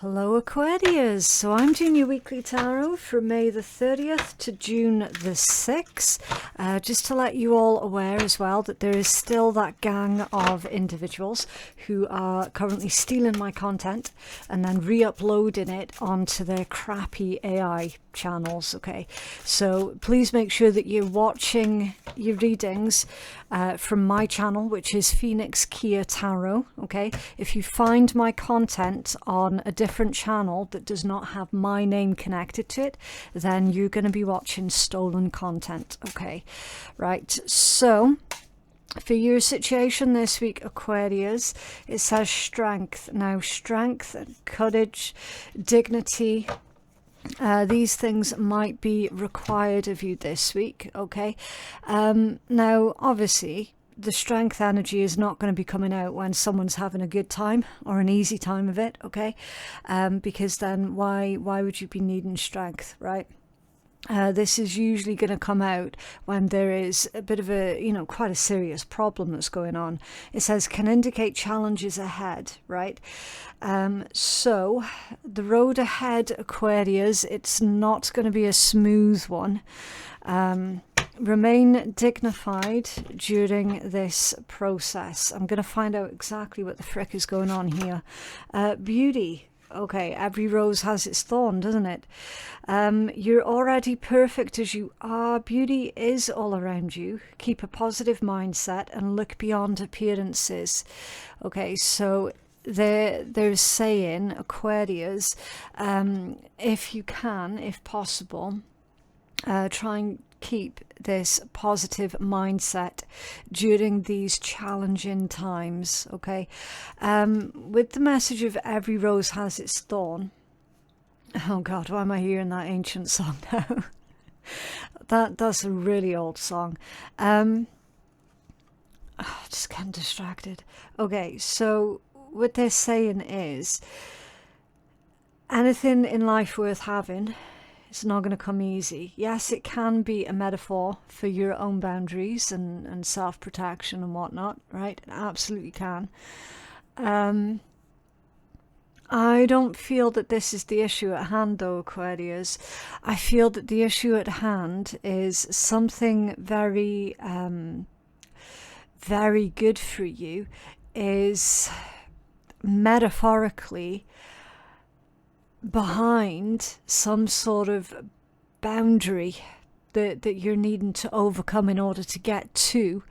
Hello Aquarius, so I'm doing your weekly tarot from May the 30th to June the 6th, just to let you all aware as well that there is still that gang of individuals who are currently stealing my content and then re-uploading it onto their crappy AI channels. Okay, so please make sure that you're watching your readings from my channel, which is Phoenix Keia Tarot. Okay, if you find my content on a different channel that does not have my name connected to it, then you're going to be watching stolen content. Okay, right, so for your situation this week, Aquarius, it says strength. Now strength, courage, dignity, these things might be required of you this week. Okay, now obviously the strength energy is not going to be coming out when someone's having a good time or an easy time of it. Okay, because then why would you be needing strength, right? This is usually going to come out when there is a bit of a, quite a serious problem that's going on. It says can indicate challenges ahead, right? So the road ahead, Aquarius, it's not going to be a smooth one. Remain dignified during this process. I'm going to find out exactly what the frick is going on here. Beauty. Okay, every rose has its thorn, doesn't it? You're already perfect as you are. Beauty is all around you. Keep a positive mindset and look beyond appearances. Okay, so they're saying, Aquarius, if you can, if possible, try and keep this positive mindset during these challenging times. Okay, with the message of every rose has its thorn. Oh god, why am I hearing that ancient song now? that's a really old song. Just getting distracted. Okay, so what they're saying is anything in life worth having, it's not going to come easy. Yes, it can be a metaphor for your own boundaries and self-protection and whatnot, right? It absolutely can. I don't feel that this is the issue at hand, though, Aquarius. I feel that the issue at hand is something very, very good for you is metaphorically behind some sort of boundary that you're needing to overcome in order to get to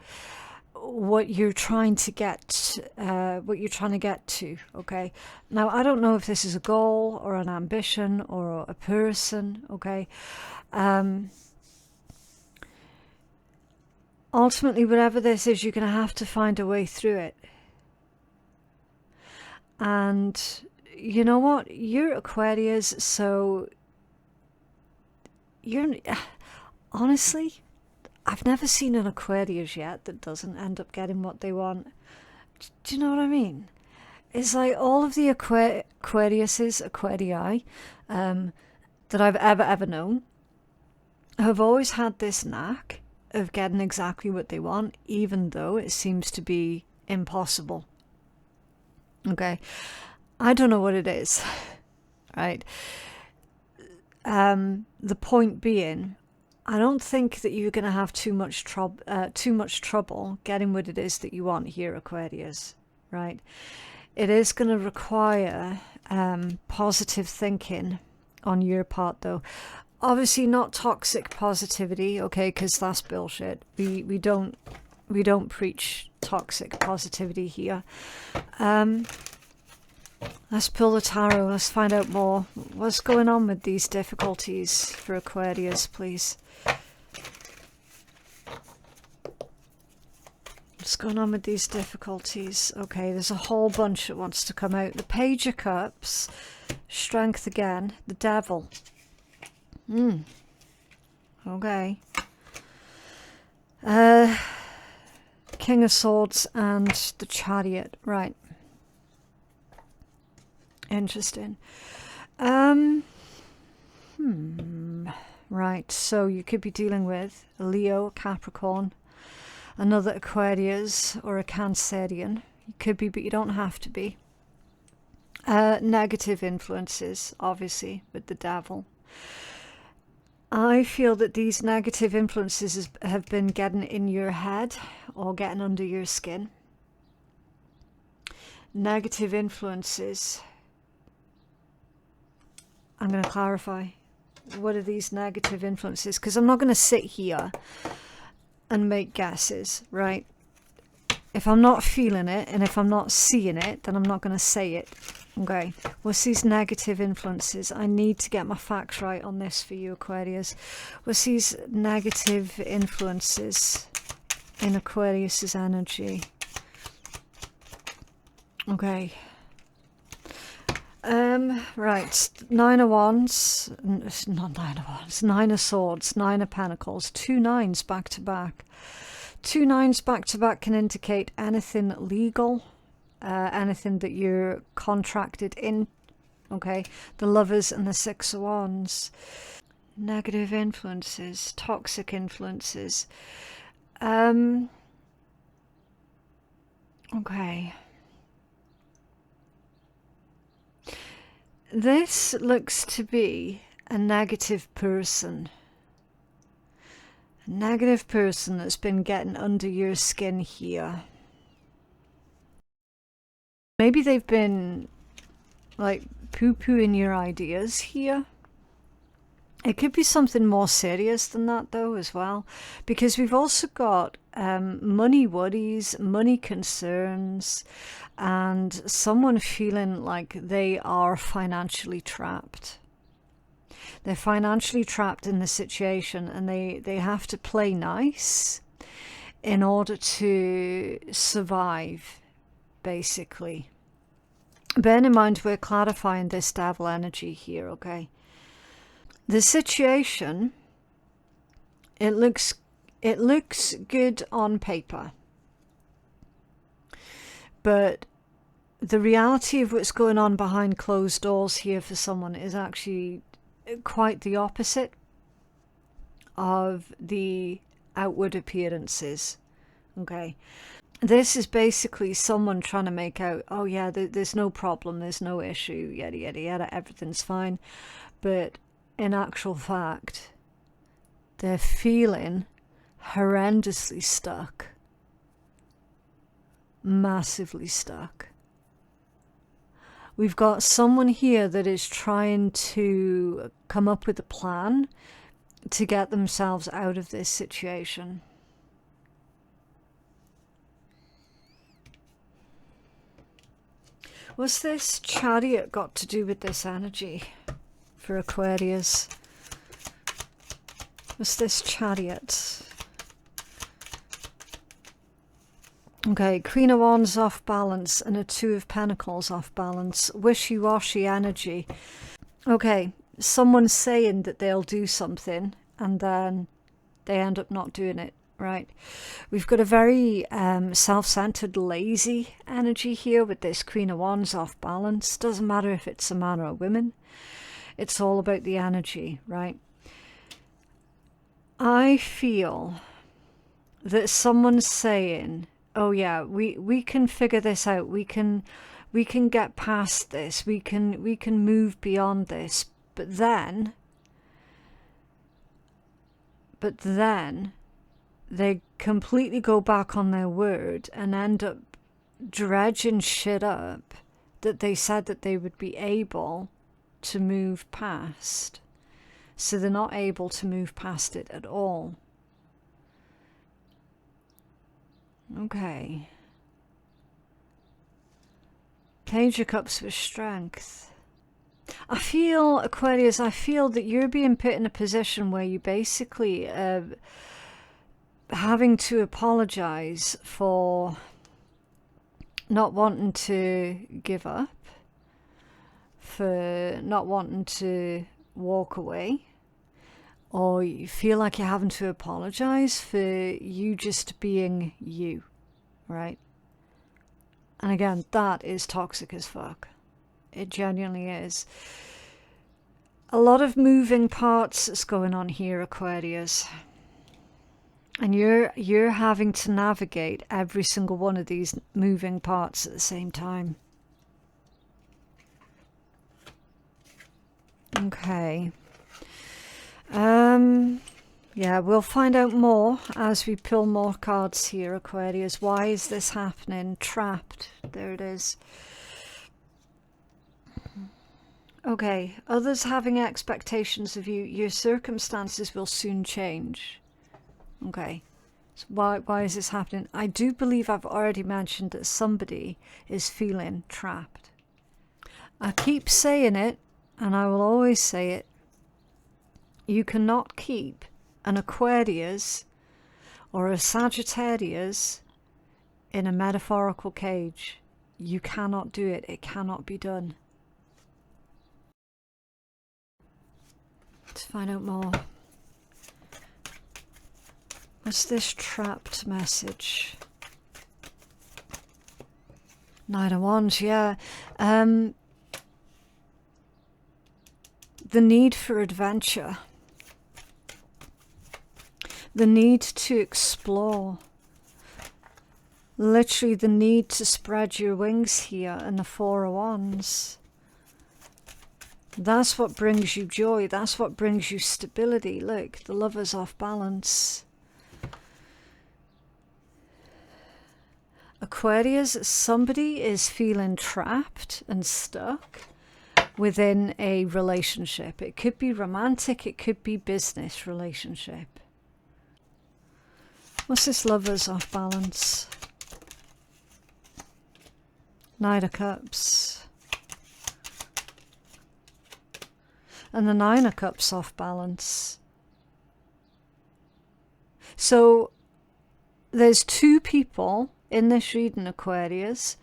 what you're trying to get to. Okay, now I don't know if this is a goal or an ambition or a person. Okay, ultimately whatever this is, you're going to have to find a way through it. And you know what? You're Aquarius, so you're... Honestly, I've never seen an Aquarius yet that doesn't end up getting what they want. Do you know what I mean? It's like all of the Aquariuses, Aquarii, that I've ever known have always had this knack of getting exactly what they want, even though it seems to be impossible. Okay? I don't know what it is, right? The point being, I don't think that you're going to have too much trouble getting what it is that you want here, Aquarius, right? It is going to require positive thinking on your part, though. Obviously, not toxic positivity, okay? Because that's bullshit. We don't preach toxic positivity here. Let's pull the tarot. Let's find out more. What's going on with these difficulties for Aquarius, please? What's going on with these difficulties? Okay, there's a whole bunch that wants to come out. The Page of Cups, Strength again, the Devil. Okay. King of Swords and the Chariot. Right. Interesting. Right, so you could be dealing with a Leo, Capricorn, another Aquarius or a Cancerian. You could be, but you don't have to be. Negative influences, obviously, with the devil. I feel that these negative influences have been getting in your head or getting under your skin. Negative influences. I'm going to clarify. What are these negative influences? Because I'm not going to sit here and make guesses, right? If I'm not feeling it and if I'm not seeing it, then I'm not going to say it. Okay, what's these negative influences? I need to get my facts right on this for you, Aquarius. What's these negative influences in Aquarius's energy? Okay. Right, Nine of Wands, not Nine of Wands, Nine of Swords, Nine of Pentacles, 2 nines back to back. 2 nines back to back can indicate anything legal, anything that you're contracted in. Okay, the Lovers and the 6 of Wands. Negative influences, toxic influences. Okay. This looks to be a negative person. A negative person that's been getting under your skin here. Maybe they've been like poo-pooing your ideas here. It could be something more serious than that though as well, because we've also got money worries, money concerns, and someone feeling like they are financially trapped. They're financially trapped in the situation and they have to play nice in order to survive, basically. Bear in mind, we're clarifying this devil energy here, okay? The situation, it looks good on paper, but the reality of what's going on behind closed doors here for someone is actually quite the opposite of the outward appearances. Okay, this is basically someone trying to make out, oh yeah, there's no problem, there's no issue, yada yada yada, everything's fine, but in actual fact they're feeling horrendously stuck, massively stuck. We've got someone here that is trying to come up with a plan to get themselves out of this situation. What's this Chariot got to do with this energy for Aquarius? What's this Chariot? Okay, Queen of Wands off balance and a 2 of Pentacles off balance. Wishy-washy energy. Okay, someone's saying that they'll do something and then they end up not doing it, right? We've got a very self-centered, lazy energy here with this Queen of Wands off balance. Doesn't matter if it's a man or a woman. It's all about the energy, right? I feel that someone's saying, oh yeah, we can figure this out. We can get past this. We can move beyond this. But then they completely go back on their word and end up dredging shit up that they said that they would be able to move past. So they're not able to move past it at all. Okay. Page of Cups with strength. I feel, Aquarius, I feel that you're being put in a position where you basically having to apologize for not wanting to give up, for not wanting to walk away, or you feel like you're having to apologize for you just being you, right? And again, that is toxic as fuck. It genuinely is. A lot of moving parts is going on here, Aquarius. And you're having to navigate every single one of these moving parts at the same time. Okay. Yeah, we'll find out more as we pull more cards here, Aquarius. Why is this happening? Trapped. There it is. Okay, others having expectations of you. Your circumstances will soon change. Okay, so why is this happening? I do believe I've already mentioned that somebody is feeling trapped. I keep saying it, and I will always say it. You cannot keep an Aquarius or a Sagittarius in a metaphorical cage. You cannot do it. It cannot be done. Let's find out more. What's this trapped message? Knight of Wands, yeah. The need for adventure. The need to explore. Literally the need to spread your wings here in the Four of Wands. That's what brings you joy. That's what brings you stability. Look, the Lover's off balance. Aquarius, somebody is feeling trapped and stuck within a relationship. It could be romantic, it could be business relationship. What's this Lover's off balance? Knight of Cups. And the Nine of Cups off balance. So there's two people in this reading, Aquarius.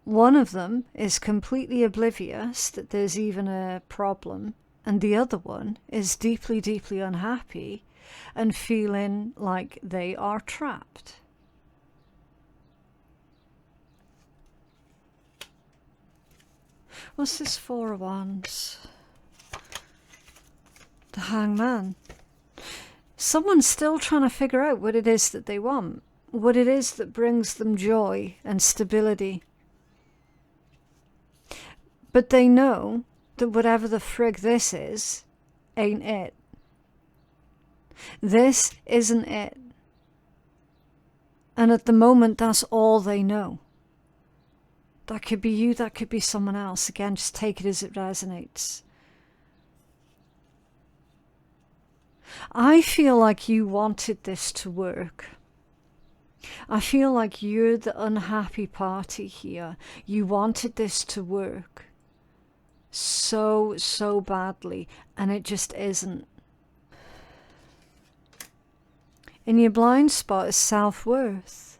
One of them is completely oblivious that there's even a problem, and the other one is deeply, deeply unhappy and feeling like they are trapped. What's this Four of Wands? The Hangman. Someone's still trying to figure out what it is that they want, what it is that brings them joy and stability. But they know that whatever the frig this is, ain't it. This isn't it. And at the moment, that's all they know. That could be you, that could be someone else. Again, just take it as it resonates. I feel like you wanted this to work. I feel like you're the unhappy party here. You wanted this to work so, so badly, and it just isn't. In your blind spot is self-worth.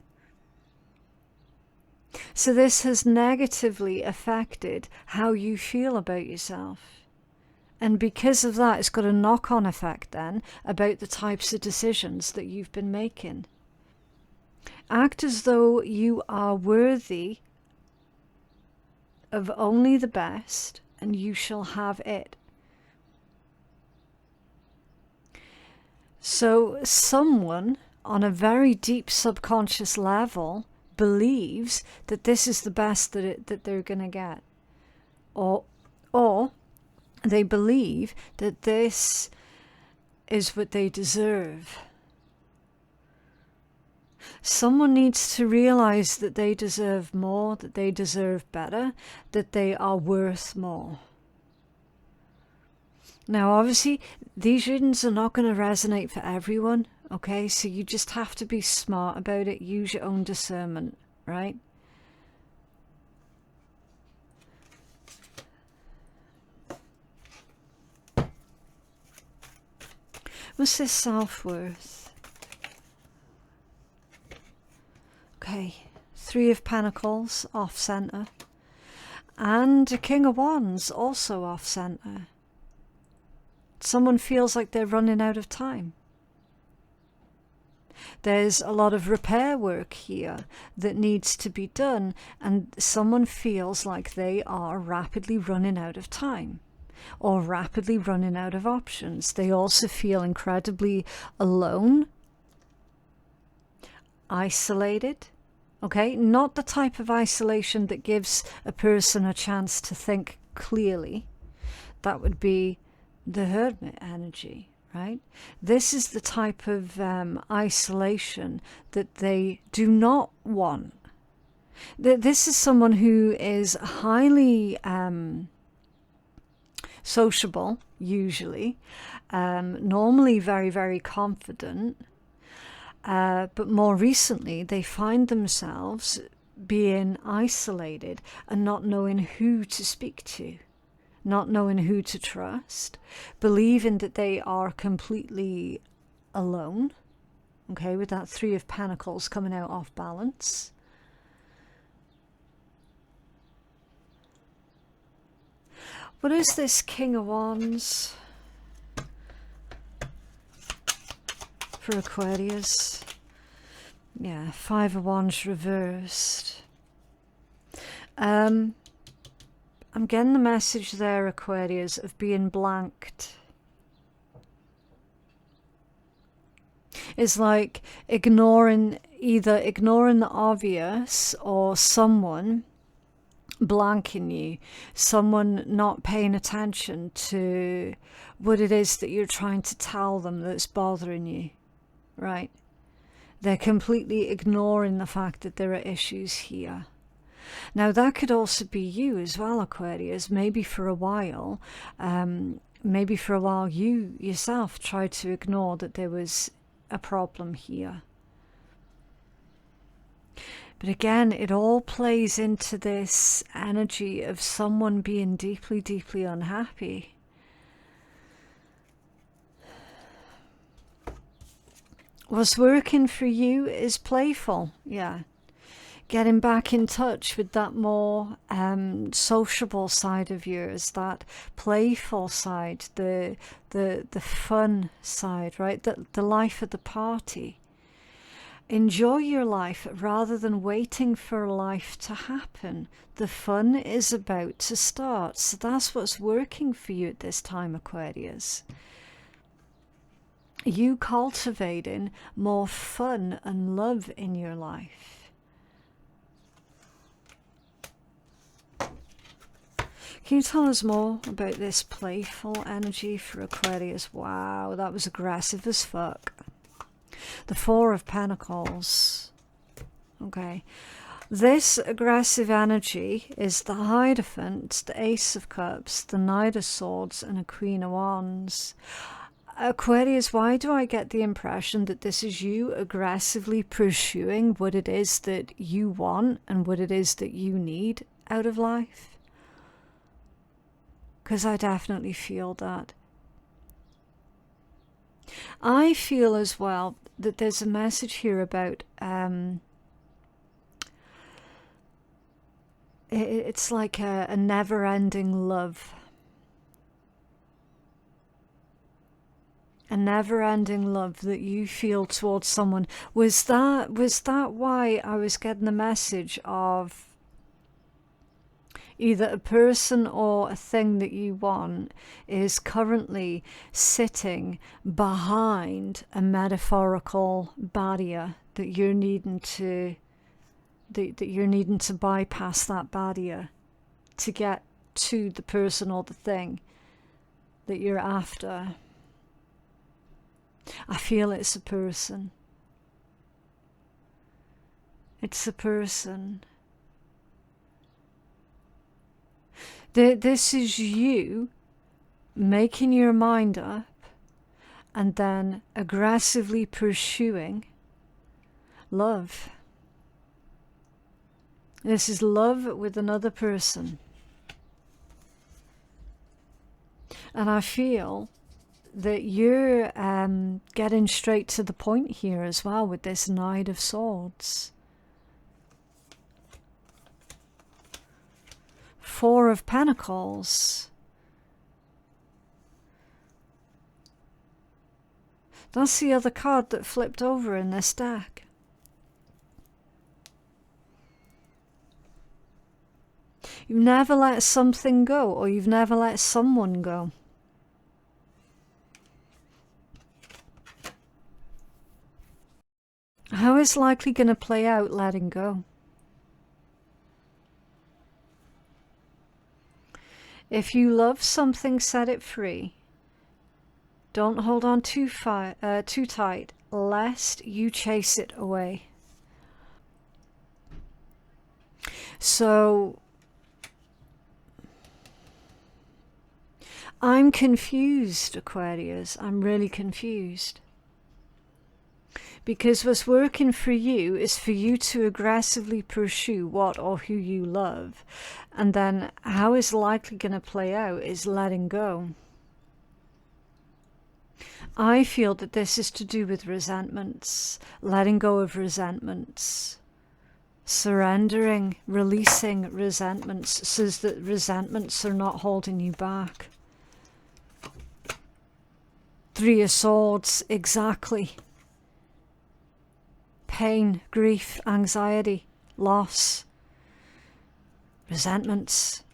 So this has negatively affected how you feel about yourself. And because of that, it's got a knock-on effect then about the types of decisions that you've been making. Act as though you are worthy of only the best, and you shall have it. So someone on a very deep subconscious level believes that this is the best that they're going to get. Or they believe that this is what they deserve. Someone needs to realize that they deserve more, that they deserve better, that they are worth more. Now, obviously, these readings are not going to resonate for everyone, okay? So you just have to be smart about it. Use your own discernment, right? What's this self-worth? Okay, Three of Pentacles off center, and a King of Wands also off center. Someone feels like they're running out of time. There's a lot of repair work here that needs to be done, and someone feels like they are rapidly running out of time or rapidly running out of options. They also feel incredibly alone, isolated. Okay, not the type of isolation that gives a person a chance to think clearly. that would be the hermit energy, right? This is the type of isolation that they do not want. This is someone who is highly sociable, usually, normally very, very confident, but more recently they find themselves being isolated and not knowing who to speak to, not knowing who to trust, believing that they are completely alone, okay, with that Three of Pentacles coming out off balance. What is this King of Wands for Aquarius? Yeah, Five of Wands reversed. I'm getting the message there, Aquarius, of being blanked. It's like either ignoring the obvious, or someone blanking you, someone not paying attention to what it is that you're trying to tell them that's bothering you, right? They're completely ignoring the fact that there are issues here. Now that could also be you as well, Aquarius. Maybe for a while you yourself tried to ignore that there was a problem here. But again, it all plays into this energy of someone being deeply, deeply unhappy. What's working for you is playful, yeah. Getting back in touch with that more sociable side of yours, that playful side, the fun side, right? The life of the party. Enjoy your life rather than waiting for life to happen. The fun is about to start. So that's what's working for you at this time, Aquarius. You cultivating more fun and love in your life. Can you tell us more about this playful energy for Aquarius? Wow, that was aggressive as fuck. The Four of Pentacles. Okay. This aggressive energy is the Hierophant, the Ace of Cups, the Knight of Swords, and a Queen of Wands. Aquarius, why do I get the impression that this is you aggressively pursuing what it is that you want and what it is that you need out of life? Because I definitely feel that. I feel as well that there's a message here about it's like a never-ending love. A never-ending love that you feel towards someone. Was that why I was getting the message of either a person or a thing that you want is currently sitting behind a metaphorical barrier that you're needing to bypass that barrier to get to the person or the thing that you're after? I feel it's a person. It's a person. This is you making your mind up and then aggressively pursuing love. This is love with another person. And I feel that you're getting straight to the point here as well with this Knight of Swords. Four of Pentacles. That's the other card that flipped over in this deck. You've never let something go, or you've never let someone go. How is likely going to play out letting go? If you love something, set it free. Don't hold on too tight, lest you chase it away. So I'm confused, Aquarius. I'm really confused. Because what's working for you is for you to aggressively pursue what or who you love. And then how it's likely going to play out is letting go. I feel that this is to do with resentments, letting go of resentments, surrendering, releasing resentments so that resentments are not holding you back. Three of Swords, exactly. Pain, grief, anxiety, loss, resentments.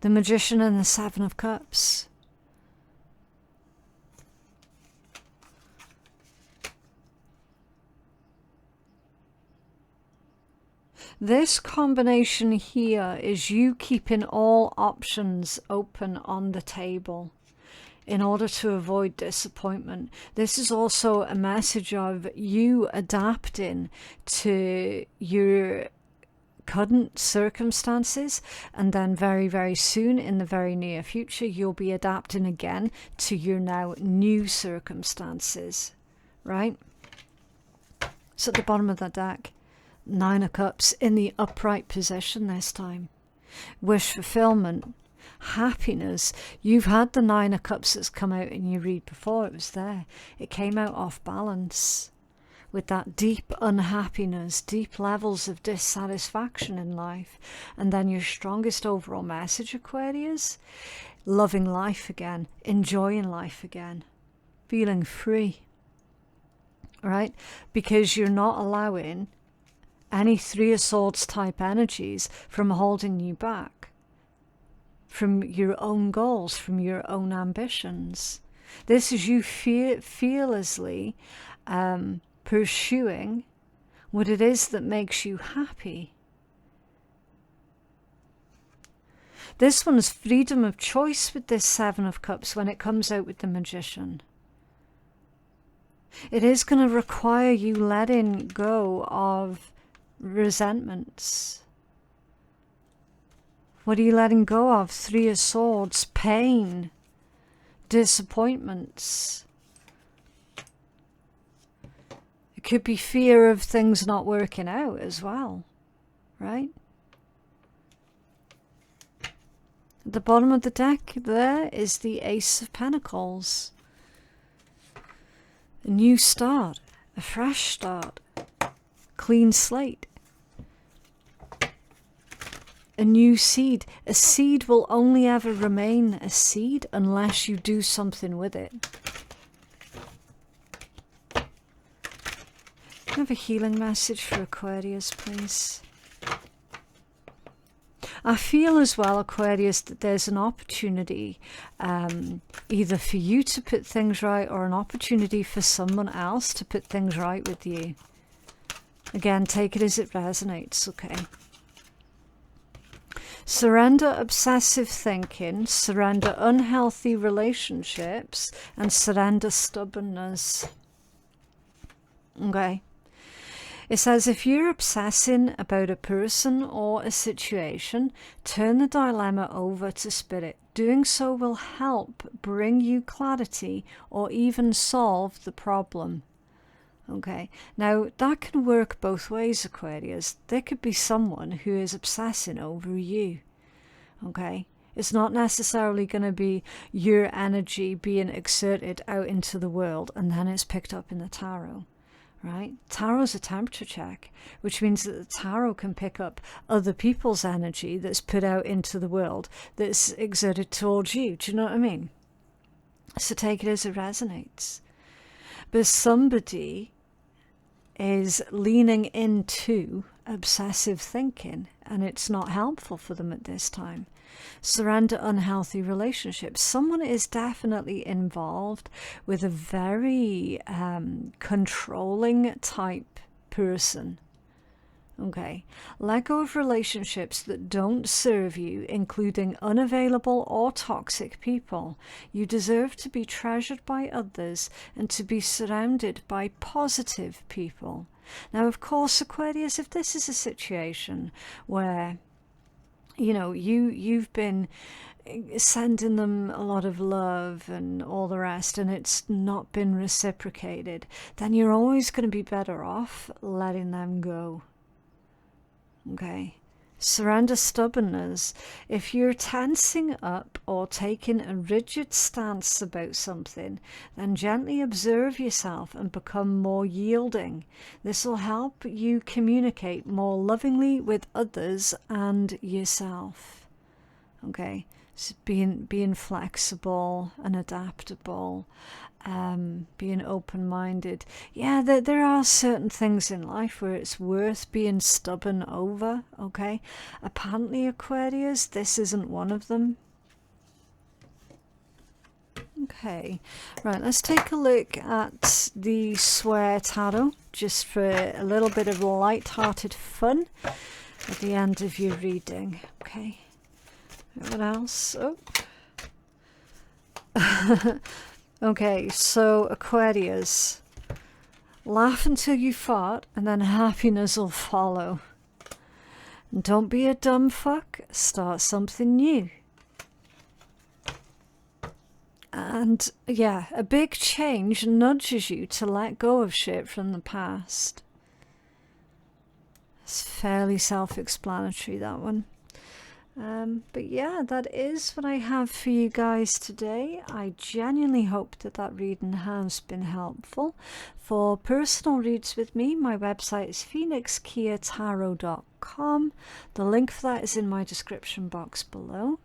The Magician and the Seven of Cups. This combination here is you keeping all options open on the table in order to avoid disappointment. This is also a message of you adapting to your current circumstances, and then very, very soon in the very near future you'll be adapting again to your now new circumstances, right? So at the bottom of the deck, Nine of Cups in the upright position this time. Wish fulfillment, happiness. You've had the Nine of Cups that's come out in your read before. It was there. It came out off balance with that deep unhappiness, deep levels of dissatisfaction in life. And then your strongest overall message, Aquarius, loving life again, enjoying life again, feeling free, right? Because you're not allowing any Three of Swords type energies from holding you back from your own goals, from your own ambitions. This is you fearlessly pursuing what it is that makes you happy. This one's freedom of choice with this Seven of Cups when it comes out with the Magician. It is going to require you letting go of resentments. What are you letting go of? Three of Swords, pain, disappointments. It could be fear of things not working out as well, right? At the bottom of the deck there is the Ace of Pentacles. A new start, a fresh start, clean slate. A new seed. A seed will only ever remain a seed unless you do something with it. Can I have a healing message for Aquarius, please? I feel as well, Aquarius, that there's an opportunity either for you to put things right or an opportunity for someone else to put things right with you. Again, take it as it resonates, okay? Surrender obsessive thinking, surrender unhealthy relationships, and surrender stubbornness. Okay? It says if you're obsessing about a person or a situation, turn the dilemma over to Spirit. Doing so will help bring you clarity or even solve the problem. Okay, now that can work both ways, Aquarius. There could be someone who is obsessing over you. Okay, it's not necessarily going to be your energy being exerted out into the world and then it's picked up in the tarot. Right? Tarot's a temperature check, which means that the tarot can pick up other people's energy that's put out into the world that's exerted towards you. Do you know what I mean? So take it as it resonates. But somebody is leaning into obsessive thinking and it's not helpful for them at this time. Surrender unhealthy relationships. Someone is definitely involved with a very controlling type person. Okay, let go of relationships that don't serve you, including unavailable or toxic people. You deserve to be treasured by others and to be surrounded by positive people. Now, of course, Aquarius, if this is a situation where, you know, you've been sending them a lot of love and all the rest, and it's not been reciprocated, then you're always going to be better off letting them go. Okay, surrender stubbornness. If you're tensing up or taking a rigid stance about something, then gently observe yourself and become more yielding. This will help you communicate more lovingly with others and yourself. Okay, so being flexible and adaptable, being open-minded. Yeah, there are certain things in life where it's worth being stubborn over, okay? Apparently, Aquarius, this isn't one of them. Okay, right, let's take a look at the Swear Tarot, just for a little bit of light-hearted fun at the end of your reading, okay? What else? Oh. Okay, so Aquarius, laugh until you fart and then happiness will follow. And don't be a dumb fuck, start something new. And yeah, a big change nudges you to let go of shit from the past. It's fairly self-explanatory, that one. But yeah, that is what I have for you guys today. I genuinely hope that that reading has been helpful. For personal reads with me, my website is phoenixkeiatarot.com. The link for that is in my description box below.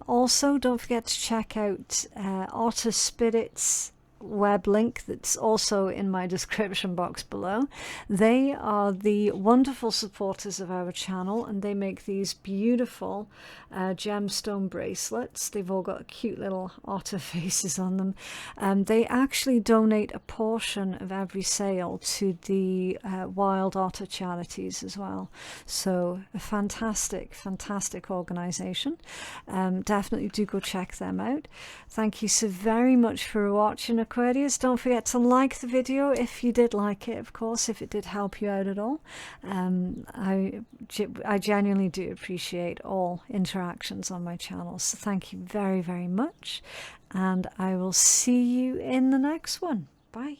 Also, don't forget to check out Otter Spirit's web link that's also in my description box below. They are the wonderful supporters of our channel, and they make these beautiful gemstone bracelets. They've all got cute little otter faces on them. They actually donate a portion of every sale to the wild otter charities as well. So a fantastic organization. Definitely do go check them out. Thank you so very much for watching, Aquarius. Don't forget to like the video if you did like it, of course, if it did help you out at all. I genuinely do appreciate all interactions on my channel, so thank you very, very much, and I will see you in the next one. Bye.